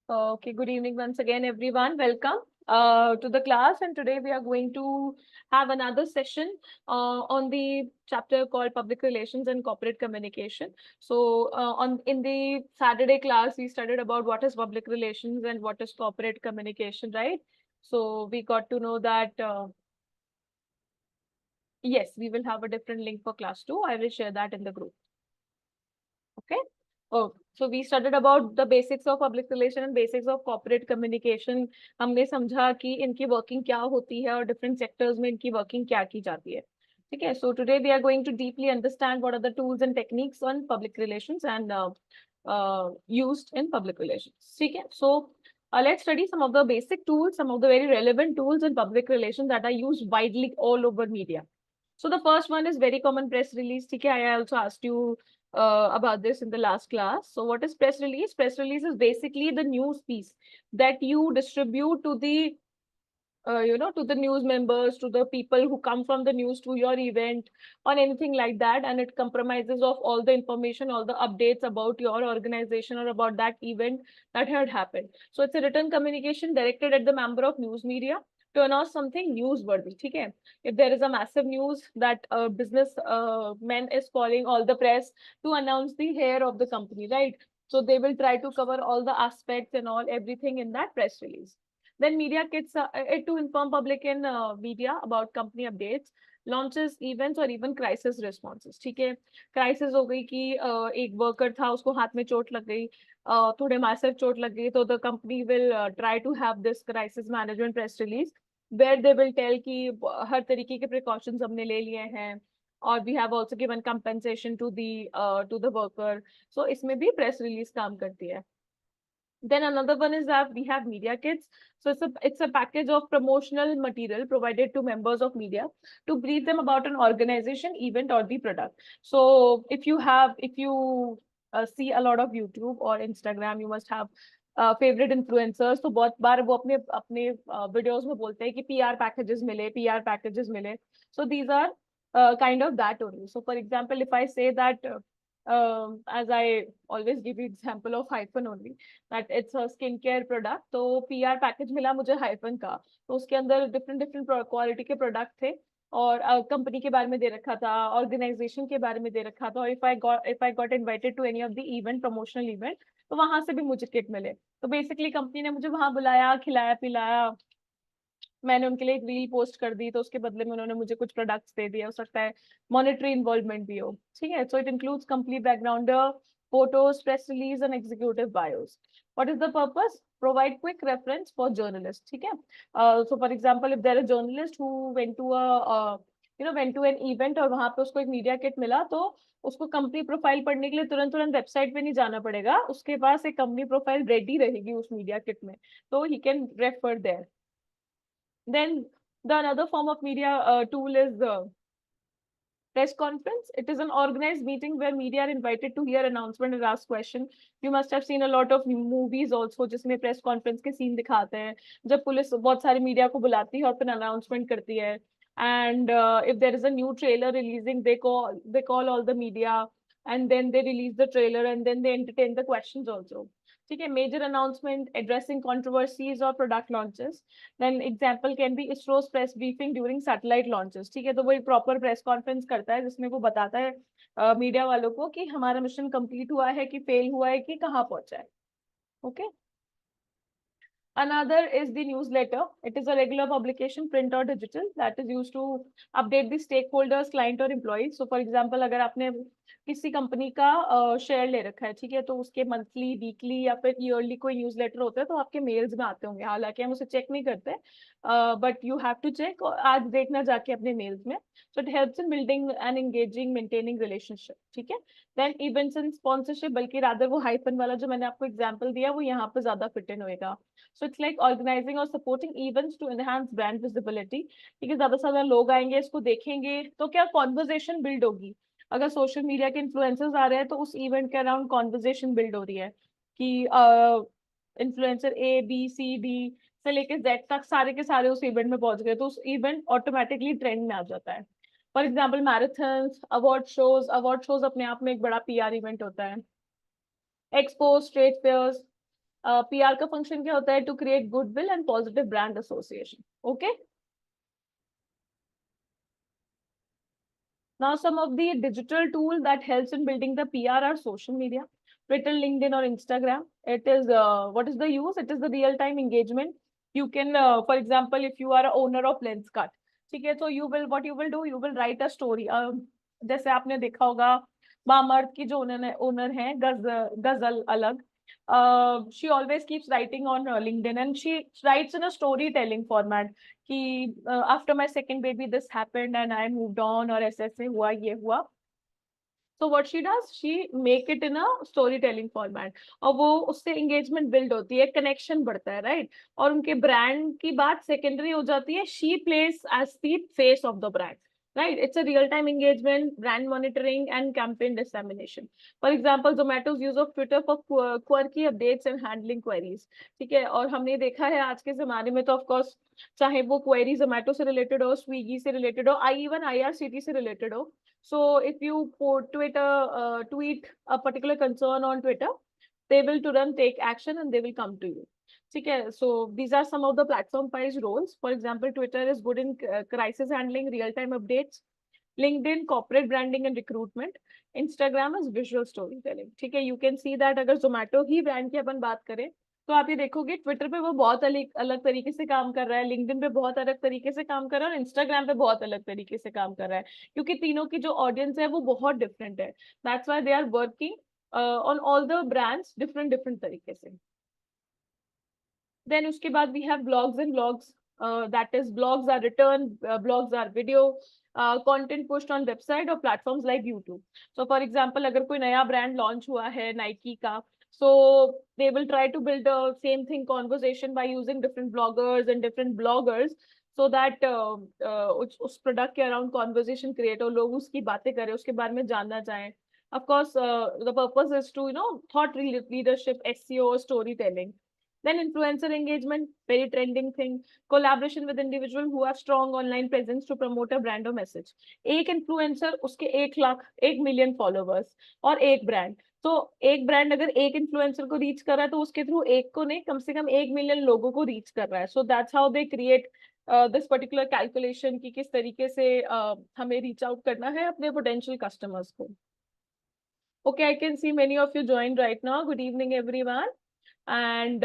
Okay, good evening once again, everyone. Welcome to the class, and today we are going to have another session on the chapter called Public Relations and Corporate Communication. So, on in the Saturday class, we studied about what is public relations and what is corporate communication, right? So, we got to know that yes, we will have a different link for class 2. I will share that in the group. Okay. Oh, so we studied about the basics of public relation and basics of corporate communication. हमने समझा कि इनकी working क्या होती है और different sectors में इनकी working क्या की जाती है. ठीक है. So today we are going to deeply understand what are the tools and techniques on public relations and used in public relations. ठीक है. So let's study some of the basic tools, some of the very relevant tools in public relations that are used widely all over media. So the first one is very common, press release. Okay, I also asked you about this in the last class. So what is press release? Press release is basically the news piece that you distribute to the to the news members, to the people who come from the news to your event or anything like that, and it compromises of all the information, all the updates about your organization or about that event that had happened. So it's a written communication directed at the member of news media to announce something newsworthy. Okay, if there is a massive news that a business man is calling all the press to announce the hair of the company, right? So they will try to cover all the aspects and all everything in that press release. Then media kits it to inform public in media about company updates, launches, events और even crisis responses. ठीक है, crisis हो गई कि एक worker था, उसको हाथ में चोट लग गई, थोड़े massive चोट लग गई, तो the company will try to have this crisis management press release where they will tell कि हर तरीके के precautions हमने ले लिए हैं और we have also given compensation to the worker. So इसमें भी press release काम करती है. Then another one is that we have media kits. So it's a package of promotional material provided to members of media to brief them about an organization, event, or the product. So if you see a lot of YouTube or Instagram, you must have favorite influencers. तो बहुत बार वो अपने अपने videos में बोलते हैं कि PR packages मिले, PR packages मिले. So these are kind of that only. So for example, if I say that as I always give you example of hyphen only, that it's a skincare product, तो PR package मिला मुझे hyphen का, तो उसके अंदर different quality के product थे और कंपनी के बारे में दे रखा था, ऑर्गेनाइजेशन के बारे में दे रखा था, और if I got invited to any of the event, promotional event, तो वहां से भी मुझे किट मिले. तो बेसिकली कंपनी ने मुझे वहां बुलाया, खिलाया पिलाया, मैंने उनके लिए एक रील पोस्ट कर दी, तो उसके बदले में उन्होंने मुझे कुछ प्रोडक्ट्स दे दिए. हो सकता है मॉनेटरी इन्वॉल्वमेंट भी हो. ठीक है. So it includes complete background, photos, press release, and executive bios. What is the purpose? Provide quick reference for journalists. ठीक है. So for example, if there is a journalist who went to an event और वहां पे उसको एक media kit मिला, तो उसको कंपनी प्रोफाइल पढ़ने के लिए तुरंत वेबसाइट पे नहीं जाना पड़ेगा, उसके पास एक कंपनी प्रोफाइल रेडी रहेगी उस मीडिया किट में, तो he can refer there. Then the another form of media tool is press conference. It is an organized meeting where media are invited to hear announcement and ask question. You must have seen a lot of movies also जिसमें press conference के scene दिखाते हैं, जब police बहुत सारी media को बुलाती है और फिर announcement करती है. And if there is a new trailer releasing, they call all the media, and then they release the trailer, and then they entertain the questions also. ठीक है. Major announcement, addressing controversies or product launches. Then example can be ISRO's press briefing during satellite launches. ठीक है. तो वो एक proper press conference करता है जिसमें वो बताता है मीडिया वालों को कि हमारा मिशन कंप्लीट हुआ है कि फेल हुआ है कि कहाँ पहुंचा है. Okay. Another is the newsletter. It is a regular publication, print or digital, that is used to update the stakeholders, client or employees. So for example, अगर आपने किसी कंपनी का शेयर ले रखा है, ठीक है, तो उसके मंथली, वीकली या फिर ईयरली कोई न्यूज़लेटर होता है, तो आपके मेल्स में आते होंगे. हालांकि हम उसे चेक नहीं करते, but you have to check. आज देखना जाके अपने मेल्स में. So it helps in building and engaging, maintaining relationship. ठीक है. देन इवेंट्स एंड स्पॉन्सरशिप, बल्कि रादर वो हाइपन वाला जो मैंने आपको एग्जाम्पल दिया वो यहाँ पे ज्यादा फिट इन होएगा. So it's like organizing or supporting events to enhance brand visibility. ठीक है. ज्यादा से ज्यादा लोग आएंगे, इसको देखेंगे, तो क्या कॉन्वर्जेशन बिल्ड होगी. अगर सोशल मीडिया के इन्फ्लुएंसर्स आ रहे हैं तो उस इवेंट के अराउंड कॉन्वर्जेशन बिल्ड हो रही है कि influencer A B C D से लेके Z तक सारे के सारे उस इवेंट में पहुंच गए, तो उस इवेंट ऑटोमेटिकली ट्रेंड में आ जाता है. For example marathons, award shows अपने आप में एक बड़ा PR इवेंट होता है. एक्सपो, ट्रेड फेयर्स, PR का फंक्शन क्या होता है? To create goodwill and positive brand association. Okay. Now, some of the digital tools that helps in building the PR are social media, Twitter, LinkedIn, or Instagram. It is what is the use? It is the real-time engagement. You can, for example, if you are a owner of Lenskart, ठीक है, so you will, what you will do, you will write a story. जैसे आपने देखा होगा मामर्थ की जो owner है गजल अलग. She always keeps writing on LinkedIn, and she writes in a storytelling format. कि after my second baby this happened and I moved on, और ऐसे ऐसे हुआ, ये हुआ. So what she does, she make it in a storytelling format, और वो उससे engagement build होती है, connection बढ़ता है, right? और उनके brand की बात secondary हो जाती है. She plays as the face of the brand, right? It's a real-time engagement, brand monitoring, and campaign dissemination. For example, Zomato's use of Twitter for quirky updates and handling queries. ठीक है, और हमने देखा है आज के जमाने में तो of course चाहे वो query Zomato से related हो, Swiggy से related हो, even IRCT से related हो. So if you tweet a particular concern on Twitter, they will to run take action and they will come to you. Okay, so these are some of the platform-wise roles. For example, Twitter is good in crisis handling, real-time updates. LinkedIn, corporate branding and recruitment. Instagram is visual storytelling. ठीक है, you can see that अगर Zomato ही brand की अपन बात करें तो आप ये देखोगे ट्विटर पे वो बहुत अलग तरीके से काम कर रहा है, लिंक्डइन पे बहुत अलग तरीके से काम कर रहा है, और इंस्टाग्राम पे बहुत अलग तरीके से काम कर रहा है, क्योंकि तीनों की जो ऑडियंस है वो बहुत डिफरेंट है. That's why they are working on all the brands different तरीके से. देन उसके बाद we have blogs and vlogs. That is blogs are written, blogs are video, content pushed on website or platforms like YouTube. So for example, अगर कोई नया brand launch हुआ है Nike का, so they will try to build the same thing conversation by using different bloggers and different bloggers, so that उस product के around conversation create हो, लोग उसकी बातें करें, उसके बारे में जानना चाहें. Of course, the purpose is to thought leadership, SEO, storytelling. Then influencer engagement, very trending thing. Collaboration with individual who have strong online presence to promote a brand or message. एक influencer, उसके 1 lakh 1 million followers और एक brand. तो एक brand अगर एक influencer को reach कर रहा है तो उसके through एक को नहीं, कम से कम 1 million लोगों को reach कर रहा है. So that's how they create this particular calculation कि किस तरीके से हमें reach out करना है अपने potential customers को. Okay, I can see many of you joined right now. Good evening, everyone. And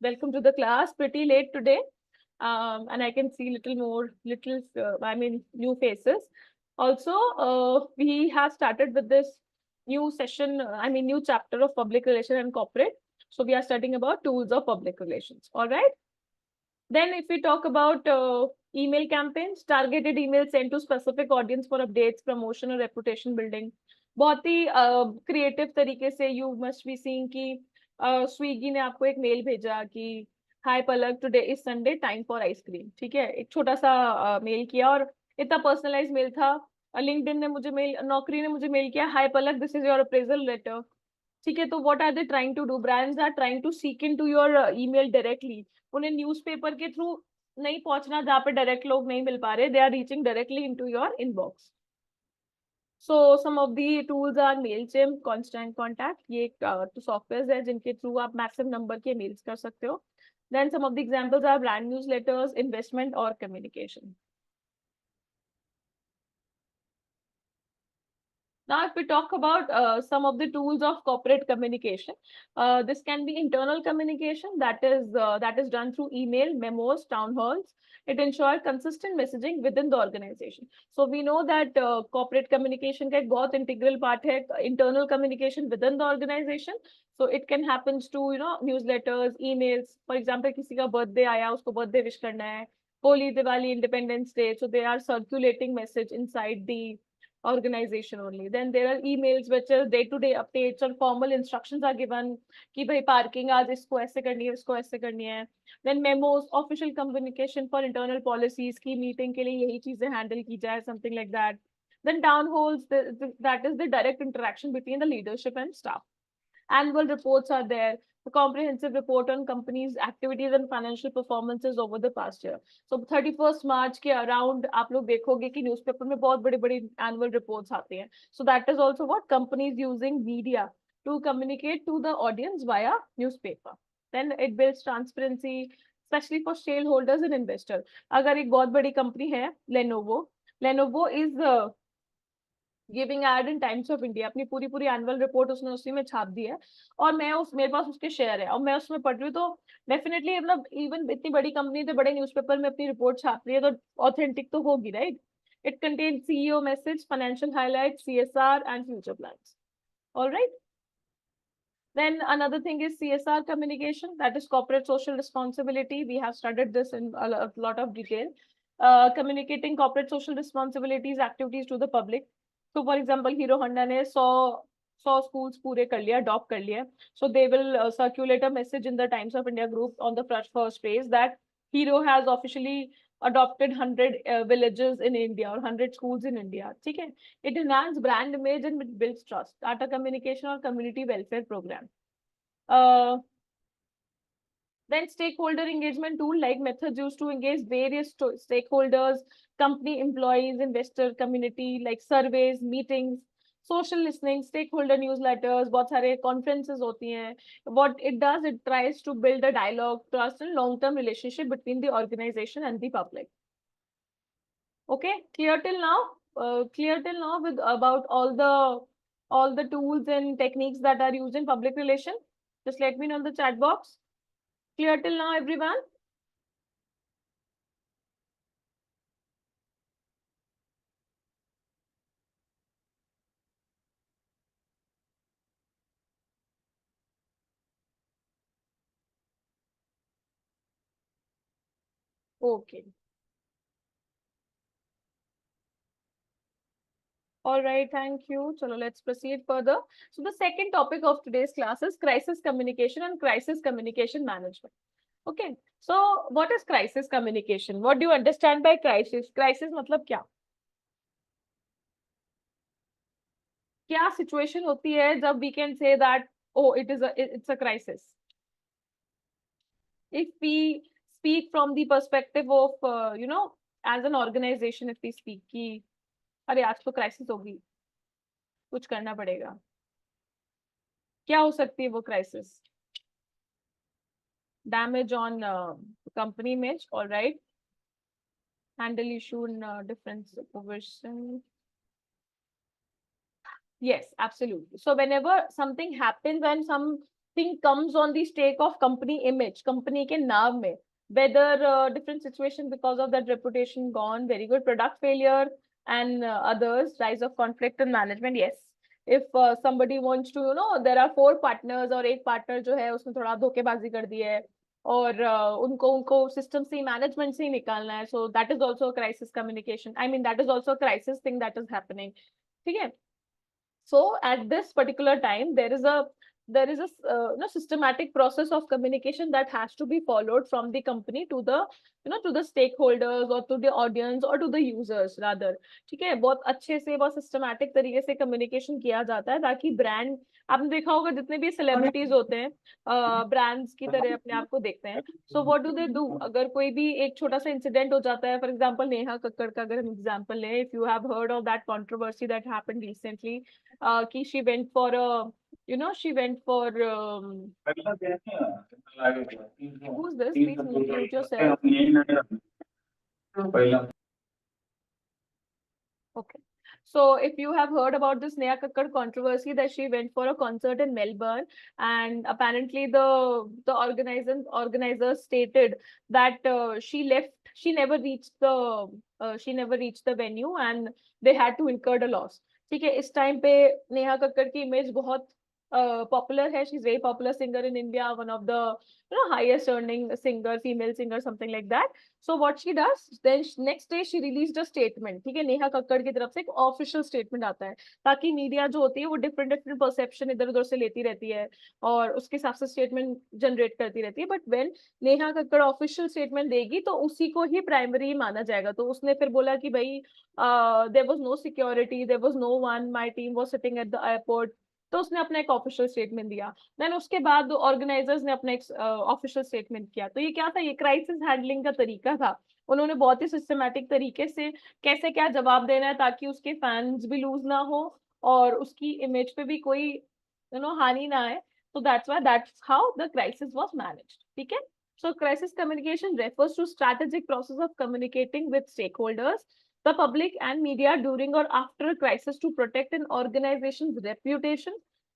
welcome to the class. Pretty late today, and I can see new faces. Also, we have started with this new session, new chapter of public relation and corporate. So we are studying about tools of public relations. All right. Then if we talk about email campaigns, targeted emails sent to specific audience for updates, promotion or reputation building. बहुत ही creative तरीके से you must be seeing कि Swiggy ने आपको एक mail भेजा कि hi Palak, today is Sunday, time for ice cream. ठीक है, एक छोटा सा मेल किया और इतना पर्सनलाइज मेल था. लिंक्डइन ने मुझे मेल, नौकरी ने मुझे मेल किया, hi Palak, this is your appraisal letter. ठीक है, तो what are they trying to do? Brands are trying to seek in to your email directly. उन्हें न्यूज़पेपर के थ्रू नहीं पहुंचना जहाँ पे डायरेक्ट लोग नहीं मिल पा रहे. They are reaching directly into your inbox. So some of the tools are Mailchimp, Constant Contact. ये तो softwares है जिनके through आप massive number के mails कर सकते हो. Then some of the examples are brand newsletters, investment or communication. Now, if we talk about some of the tools of corporate communication, this can be internal communication, that is done through email, memos, town halls. It ensures consistent messaging within the organization. So we know that corporate communication का एक बहुत integral part है internal communication within the organization. So it can happen to newsletters, emails. For example, किसी का birthday आया, उसको birthday wish करना है, Holi, Diwali, Independence Day. So they are circulating message inside the organization only. Then there are emails which are day-to-day updates or formal instructions are given कि भाई parking आज इसको ऐसे करनी है, इसको ऐसे करनी है. Then memos, official communication for internal policies की meeting के लिए यही चीजें handle की जाए, something like that. Then town halls, that is the direct interaction between the leadership and staff. Annual reports are there. A comprehensive report on companies' activities and financial performances over the past year. So 31st March के around आप लोग देखोगे कि newspaper में बहुत बड़ी annual reports आते हैं. So that is also what companies using media to communicate to the audience via newspaper. Then it builds transparency, especially for shareholders and investors. अगर एक बहुत बड़ी कंपनी है Lenovo is giving ad in Times of India, अपनी पूरी पूरी annual report उसने उसी में छाप दी है, और मेरे पास उसके शेयर है और मैं उसमें पढ़ रही हूँ, तो डेफिनेटली मतलब इवन इतनी बड़ी कंपनी तो बड़े न्यूज़पेपर में अपनी रिपोर्ट छाप रही है, तो ऑथेंटिक तो होगी, right? It contains CEO message, financial highlight, CSR and future plans. All right. Then another thing is CSR communication, that is corporate social responsibility. We have studied this in a lot of detail. Communicating corporate social responsibilities, activities to the public. So for example, Hero Honda ने 100 schools पूरे कर लिया, adopt कर लिया. So they will circulate a message in the Times of India group on the first page that Hero has officially adopted 100 villages in India or 100 schools in India. ठीक है? It enhances brand image and it builds trust. Data communication or community welfare program. Then stakeholder engagement tool, like methods used to engage various stakeholders, company employees, investor community, like surveys, meetings, social listening, stakeholder newsletters, बहुत सारे conferences होती हैं. What it does, it tries to build a dialogue, trust and long-term relationship between the organization and the public. Okay, clear till now? Clear till now with about all the tools and techniques that are used in public relation? Just let me know in the chat box. Clear till now, everyone? Okay. All right, thank you. So let's proceed further. So the second topic of today's class is crisis communication and crisis communication management. Okay, so what is crisis communication? What do you understand by crisis? Crisis मतलब क्या? क्या situation होती है जब we can say that, oh, it's a crisis? If we speak from the perspective of, as an organization, if we speak कि अरे आज तो क्राइसिस होगी, कुछ करना पड़ेगा, क्या हो सकती है वो crisis? Damage on company image, all right. Handle issue in different supervision. Yes, absolutely. So whenever something happens and something comes on the stake of company image, company के नाम में, whether different situation because of that reputation gone, very good, product failure and others, rise of conflict and management. Yes, if somebody wants to, there are 4 partners और एक partner जो है उसने थोड़ा धोखेबाजी कर दी है और उनको system से management से ही निकालना है, so that is also a crisis communication. I mean, that is also a crisis thing that is happening. ठीक है? So at this particular time, there is a systematic process of communication that has to be followed from the company to the to the stakeholders or to the audience or to the users rather. ठीक है, बहुत अच्छे से बहुत systematic तरीके से communication किया जाता है ताकि brand, आपने देखा होगा जितने भी celebrities होते हैं brands की तरह अपने आप को देखते हैं. So what do they do? अगर कोई भी एक छोटा सा incident हो जाता है, for example नेहा कक्कड़ का अगर हम example लें, if you have heard of that controversy that happened recently, कि she went for a she went for who's this? Please mute yourself. Okay. So if you have heard about this Neha Kakkad controversy that she went for a concert in Melbourne, and apparently the organizers stated that she never reached the venue and they had to incur a loss. ठीक है, इस time पे नेहा कक्कड़ की image बहुत popular है. She's very popular singer in India, one of the highest earning singer, female singer, something like that. So what she does, then next day she released a statement. ठीक है, नेहा कक्कड़ की तरफ से एक ऑफिशियल स्टेटमेंट आता है ताकि मीडिया जो होती है वो डिफरेंट परसेप्शन इधर उधर से लेती रहती है और उसके हिसाब से स्टेटमेंट जनरेट करती रहती है. But when Neha Kakkar official statement देगी तो उसी को ही प्राइमरी माना जाएगा. तो उसने फिर बोला कि भाई there was no security, there was no one, my team was sitting at the airport. तो उसने अपना एक ऑफिशियल स्टेटमेंट दिया. देन उसके बाद ऑर्गेनाइजर्स ने अपना एक ऑफिशियल स्टेटमेंट किया. तो ये क्या था? ये क्राइसिस हैंडलिंग का तरीका था. उन्होंने बहुत ही सिस्टमैटिक तरीके से कैसे क्या जवाब देना है ताकि उसके फैंस भी लूज ना हो और उसकी इमेज पे भी कोई हानि ना आए. So that's how the crisis was managed. Okay. So crisis communication refers to strategic process of communicating with stakeholders, the public and media during or after a crisis to protect an organization's reputation,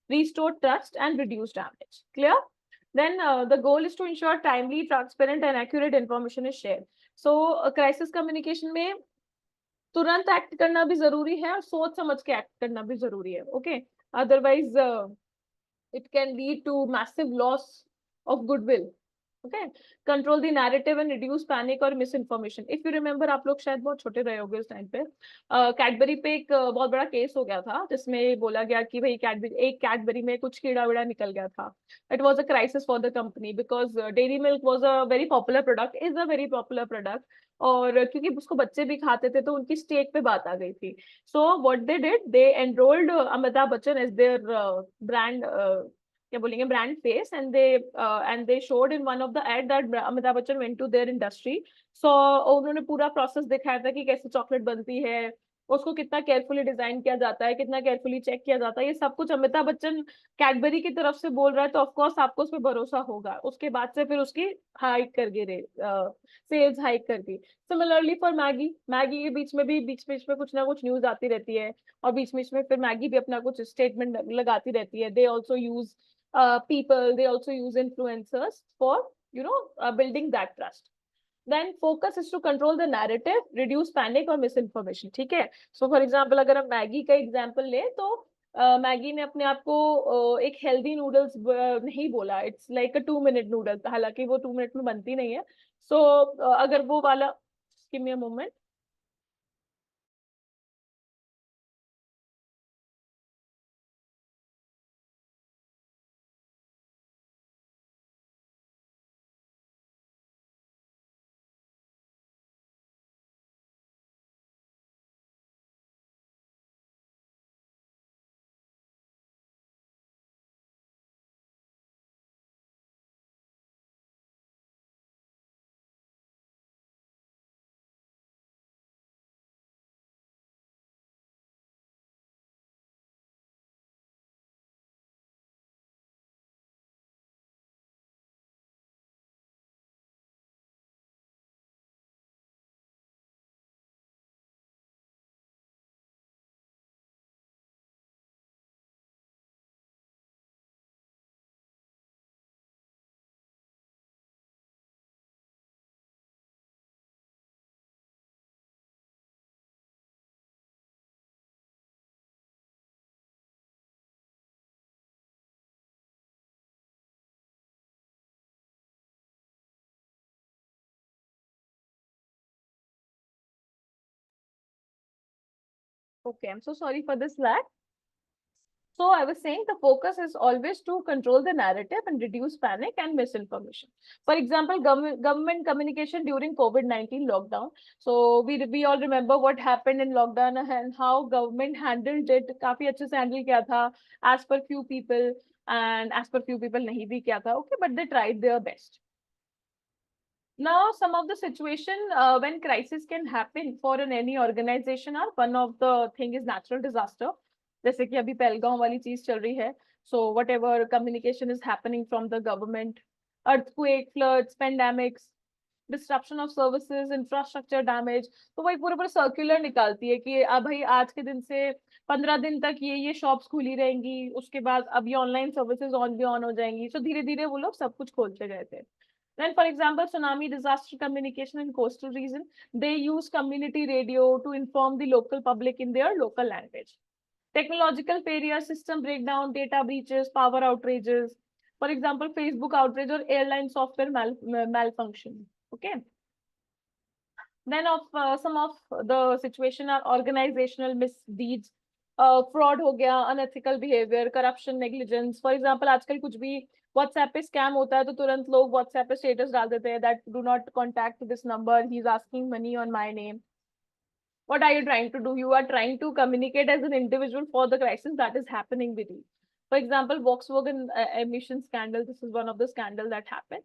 restore trust and reduce damage. Clear? Then the goal is to ensure timely, transparent and accurate information is shared. So crisis communication में तुरंत act करना भी जरूरी है और सोच समझ के एक्ट करना भी जरूरी है. Okay, otherwise it can lead to massive loss of goodwill. Okay, control the narrative and reduce panic और misinformation. If you remember, आप लोग शायद बहुत छोटे रहे होगे उस टाइम पे, कैडबरी पे एक बहुत बड़ा केस हो गया था जिसमें बोला गया कि भाई कैडबरी में कुछ कीड़ा विड़ा निकल गया था. It was a crisis for the company because dairy milk was a very popular product, is a very popular product. और क्योंकि उसको बच्चे भी खाते थे तो उनकी स्टेक पे बात आ गई थी. So what they did, they enrolled Amitabh Bachchan as their brand, क्या बोलेंगे, brand face, and they showed in one of the ad that Amitabh Bachchan went to their industry. So उन्होंने पूरा प्रोसेस दिखाया था कि कैसे चॉकलेट बनती है, उसको कितना केयरफुली डिजाइन किया जाता है, कितना केयरफुली चेक किया जाता है, ये सब कुछ अमिताभ बच्चन कैडबरी की तरफ से बोल रहा है, तो ऑफकोर्स आपको उस पर भरोसा होगा. उसके बाद से फिर उसकी हाइक कर गिरे, सेल्स हाइक कर दी. सिमिलरली फॉर मैगी के बीच में कुछ ना कुछ न्यूज आती रहती है और बीच में फिर मैगी भी अपना कुछ स्टेटमेंट लगाती रहती है. They also use people, they also use influencers for building that trust. Then focus is to control the narrative, reduce panic और misinformation. ठीक है. So for example, अगर हम मैगी का एग्जाम्पल ले तो मैगी ने अपने आप को एक हेल्दी नूडल्स नहीं बोला, it's like a 2-minute noodles, हालांकि वो 2 मिनट में बनती नहीं है. सो अगर वो वाला, give me a moment. Okay, I'm so sorry for this lag. So I was saying the focus is always to control the narrative and reduce panic and misinformation. For example, government communication during COVID-19 lockdown. So we all remember what happened in lockdown and how government handled it. काफी अच्छे से handle किया था, as per few people, and as per few people नहीं भी किया था. Okay, but they tried their best. Now, some of the situation when crisis can happen for any organization, or one of the thing is natural disaster. जैसे कि अभी पहलगांव वाली चीज चल रही है. So whatever communication is happening from the government, earthquake, floods, pandemics, disruption of services, infrastructure damage. तो वही पूरे सर्कुलर निकालती है कि अब भाई आज के दिन से 15 दिन तक ये शॉप्स खुली रहेंगी, उसके बाद अब ये ऑनलाइन सर्विसेज ऑन हो जाएंगी. So धीरे धीरे वो लोग सब कुछ खोलते गए थे. Then, for example, tsunami disaster communication in coastal region, they use community radio to inform the local public in their local language. Technological failure, system breakdown, data breaches, power outrages. For example, Facebook outrage or airline software malfunction. Okay. Then some of the situation are organizational misdeeds, fraud हो गया, unethical behavior, corruption, negligence. For example, आजकल कुछ भी WhatsApp पे scam होता है तो तुरंत लोग WhatsApp पे स्टेटस डाल देते हैं that do not contact this number, he is asking money on my name. What are you trying to do? You are trying to communicate as an individual for the crisis that is happening with you. For example, Volkswagen emission scandal. This is one of the scandal that happened.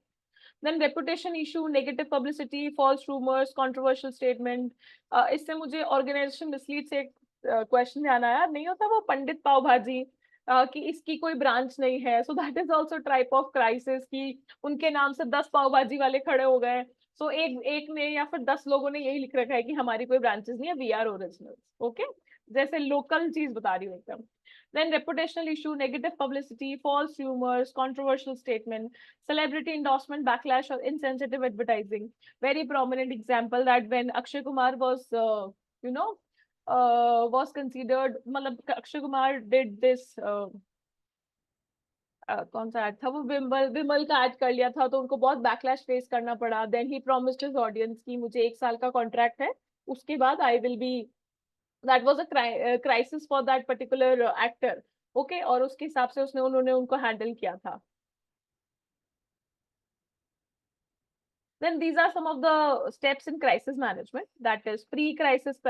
Then reputation issue, negative publicity, false rumors, controversial statement. इससे मुझे organization mislead से question ध्यान आया. नहीं होता वो पंडित पाव भाजी कि इसकी कोई ब्रांच नहीं है, so that is also type of crisis कि उनके नाम से 10 पाव भाजी वाले खड़े हो गए। सो एक एक ने या फिर 10 लोगों ने यही लिख रखा है कि हमारी कोई ब्रांचेस नहीं है, वी आर ओरिजिनल। ओके, जैसे लोकल चीज बता रही हूँ एकदम। Then reputational issue, negative publicity, false rumors, controversial statement, celebrity endorsement, backlash, or insensitive advertising. Very prominent example that when Akshay Kumar was, you know, was considered, मतलब Akshay Kumar did this, कौन सा ad था वो, विमल का ad कर लिया था, तो उनको बहुत बैकलैश फेस करना पड़ा। Then he promised his audience कि मुझे 1 साल का कॉन्ट्रैक्ट है, उसके बाद I will be, that was a crisis for that particular actor. Okay, और उसके हिसाब से उन्होंने उनको हैंडल किया था। Then these are some of the steps in crisis management, that is pre-crisis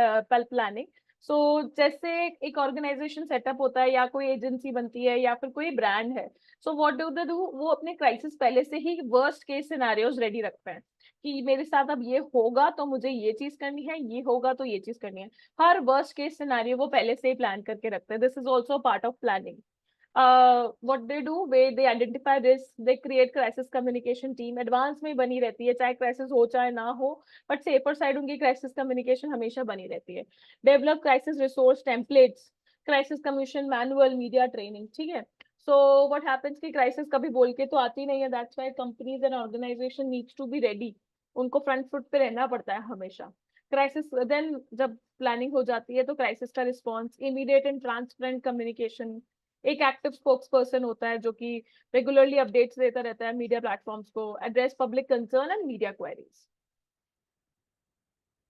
planning. So जैसे एक ऑर्गेनाइजेशन सेटअप होता है या कोई एजेंसी बनती है या फिर कोई ब्रांड है, so what do they do, वो अपने क्राइसिस पहले से ही वर्स्ट केस सिनेरियोज रेडी रखते हैं कि मेरे साथ अब ये होगा तो मुझे ये चीज करनी है, ये होगा तो ये चीज करनी है। हर वर्स्ट केस सिनेरियो वो पहले से ही प्लान करके रखते हैं। This is also part of planning. what they do, where they identify this, they create crisis communication team, advance में बनी रहती है, चाहे crisis हो चाहे ना हो, but safer side उनकी crisis communication हमेशा बनी रहती है। develop crisis resource templates, crisis communication manual, media training, ठीक है। so what happens कि crisis कभी बोल के तो आती नहीं है, that's why companies and organization needs to be ready, उनको front foot पे रहना पड़ता है हमेशा। क्राइसिस देन जब प्लानिंग हो जाती है तो क्राइसिस का response, immediate and transparent communication, एक एक्टिव स्पोक्स पर्सन होता है जो कि रेगुलरली अपडेट्स देता रहता है मीडिया प्लेटफॉर्म्स को, address public concern and media queries.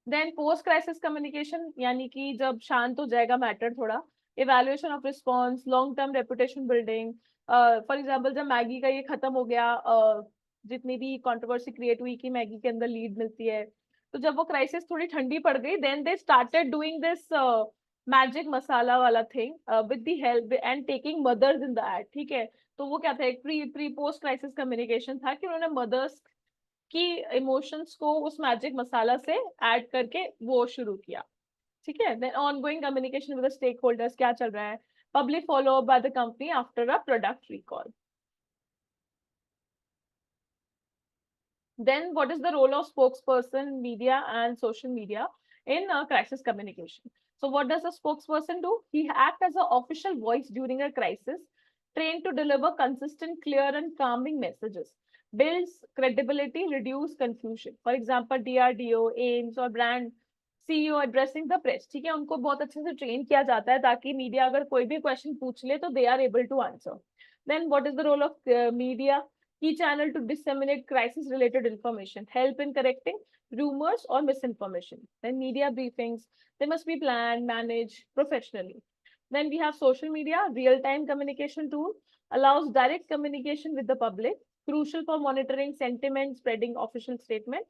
Then post crisis communication, यानी कि जब शांत हो जाएगा मैटर थोड़ा, evaluation of response, long term reputation building. For example जब मैगी का ये खत्म हो गया, जितनी भी कंट्रोवर्सी क्रिएट हुई कि मैगी के अंदर लीड मिलती है, तो जब वो क्राइसिस थोड़ी ठंडी पड़ गई, then they started doing this magic masala वाला thing with the help and taking mothers in the ad, ठीक है। तो वो क्या था, एक प्री पोस्ट क्राइसिस कम्युनिकेशन था कि उन्होंने मदर्स की इमोशंस को उस मैजिक मसाला से ऐड करके वो शुरू किया, ठीक है। Then ongoing communication with stakeholders, क्या चल रहा है, public follow up by the company after a product recall. Then what is the role of spokesperson, media and social media in crisis communication? So what does a spokesperson do? He acts as an official voice during a crisis, trained to deliver consistent, clear and calming messages, builds credibility, reduce confusion. For example, DRDO, AIMS और brand CEO addressing the press, ठीक है, उनको बहुत अच्छे से train किया जाता है ताकि मीडिया अगर कोई भी क्वेश्चन पूछ ले तो they are able to answer. Then what is the role of media? Key channel to disseminate crisis related information, help in correcting rumors or misinformation. Then media briefings, they must be planned, managed professionally. Then we have social media, real time communication tool, allows direct communication with the public, crucial for monitoring sentiment, spreading official statement.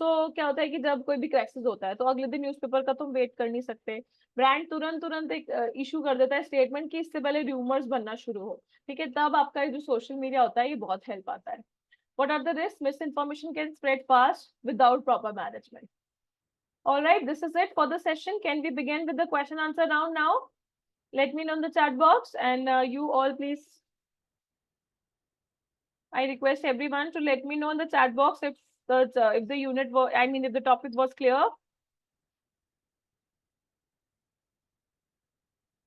क्या होता है कि जब कोई भी crisis होता है तो अगले दिन न्यूज़पेपर का तुम वेट कर नहीं सकते, ब्रांड तुरंत एक इशू कर देता है स्टेटमेंट कि इससे पहले रूमर्स बनना शुरू हो, ठीक है। तब आपका जो सोशल मीडिया होता है ये बहुत हेल्प आता है। What are the risks? Misinformation can spread fast without proper management. All right, this is it for the session. Can we begin with the question answer round now? Let me know in the chat box, and you all please, I request everyone to let me know in the chat box if the unit was, I mean if the topic was clear.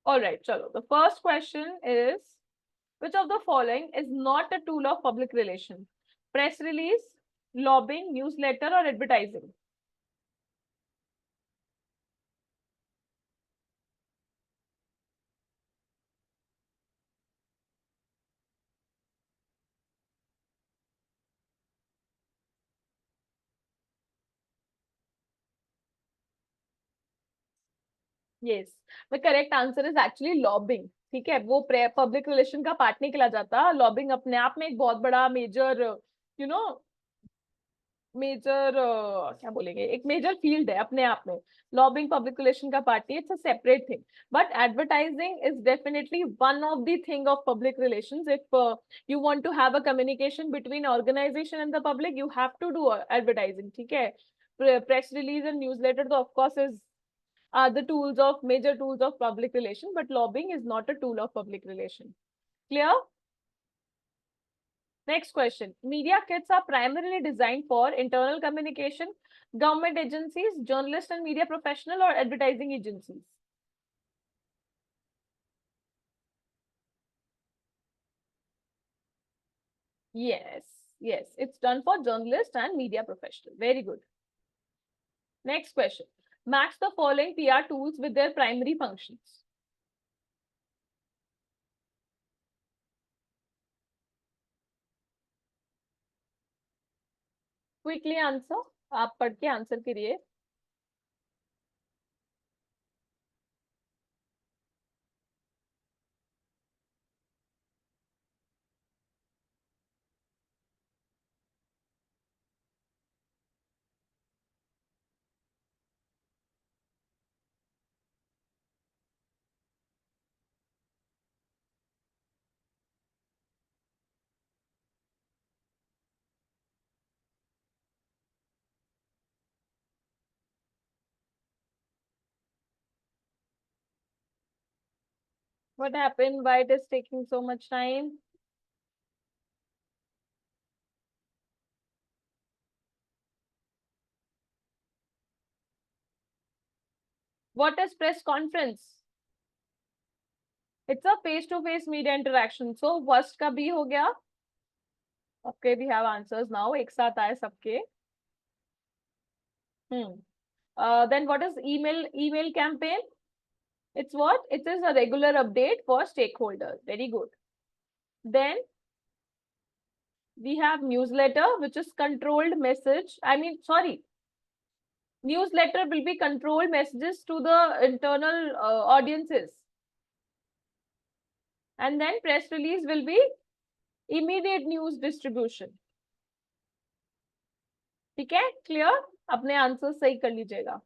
All right, chalo. The first question is, which of the following is not a tool of public relation? Press release, lobbying, newsletter or advertising? Yes, the correct answer is actually lobbying. ठीक है, वो public relation का part नहीं किया जाता। Lobbying अपने आप में एक बहुत बड़ा मेजर, यू नो, मेजर क्या बोलेंगे, एक मेजर फील्ड है अपने आप में। लॉबिंग पब्लिक रिलेशन का पार्ट है, it's a separate thing. But advertising is definitely one of the thing of public relations. If you want to have a communication between organization and the public, you have to do advertising, ठीक है। press release and newsletter तो of course is are the major tools of public relation, but lobbying is not a tool of public relation. Clear? Next question. Media kits are primarily designed for internal communication, government agencies, journalists and media professional, or advertising agencies. Yes, yes, it's done for journalists and media professional. Very good. Next question. Match the following PR tools with their primary functions. Quickly answer. आप पढ़ के answer करिए. What happened? Why it is taking so much time? What is press conference? It's a face-to-face media interaction. So first का भी हो गया. Okay, we have answers now. एक साथ आए सबके. Then what is email campaign? It's what? It is a regular update for stakeholders. Very good. Then we have newsletter, which is controlled message. Newsletter will be controlled messages to the internal audiences. And then press release will be immediate news distribution. ठीक है? Clear? अपने answers सही कर लीजिएगा.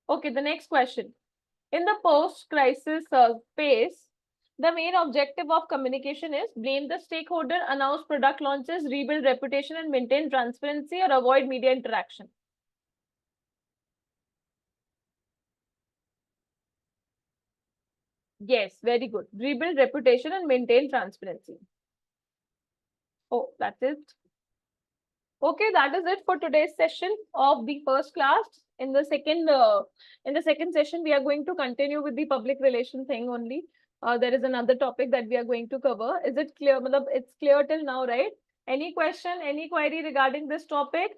Okay, the next question. In the post-crisis phase, the main objective of communication is blame the stakeholder, announce product launches, rebuild reputation, and maintain transparency or avoid media interaction. Yes, very good. Rebuild reputation and maintain transparency. Oh, that's it. Okay, that is it for today's session of the first class. In the second session, we are going to continue with the public relation thing only. There is another topic that we are going to cover. Is it clear? It's clear till now, right? Any question, any query regarding this topic?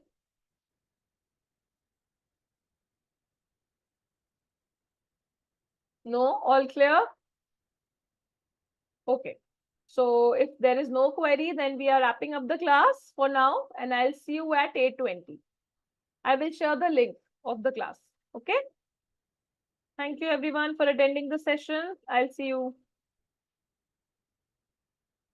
No, all clear? Okay. So if there is no query, then we are wrapping up the class for now, and I'll see you at 8:20. I will share the link of the class. Okay. Thank you everyone for attending the session. I'll see you.